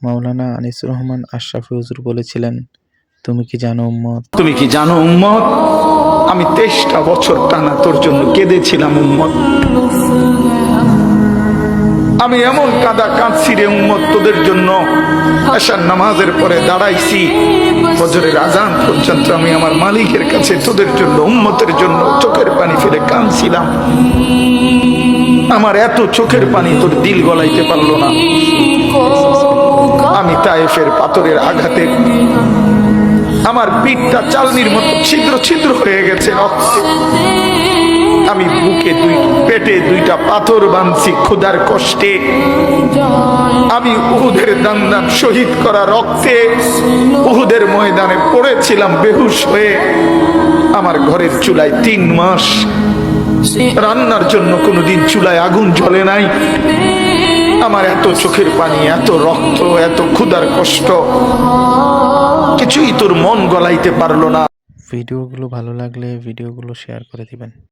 মাওলানা আনিসুর রহমান আশরাফি হুজুর বলেছিলেন, তুমি কি জানো উম্মত, তুমি কি জানো উম্মত, আমি 23টা বছর টানা তোর জন্য কেঁদেছিলাম উম্মত। আমি এমন কাঁদা কাঁদছি রে উম্মত তোদের জন্য। আশার নামাজের পরে দাঁড়াইছি, ফজরের আজান পর্যন্ত আমি আমার মালিকের কাছে তোদের জন্য, উম্মতের জন্য চোখের পানি ফেলে কাঁদছিলাম। আমার এত চোখের পানি তোর দিল গলাইতে পারলো না। আমি তায়েফের পাথরের আঘাতে আমার পিঠটা চালনির মতো ছিদ্র ছিদ্র হয়ে গেছে রক্তে। আমি বুকে পেটে 2টা পাথর বাঁধছি ক্ষুধার কষ্টে। আমি উহুদের দান শহীদ করা রক্তে উহুদের ময়দানে পড়েছিলাম বেহুশ হয়ে। আমার ঘরের চুলায় 3 মাস রান্নার জন্য কোনোদিন চুলায় আগুন জ্বলে নাই। আমার এত চোখের পানি, এত রক্ত, এত ক্ষুধার কষ্ট, কিছুই তোর মন গলাইতে পারলো না। ভিডিওগুলো ভালো লাগলে ভিডিওগুলো শেয়ার করে দিবেন।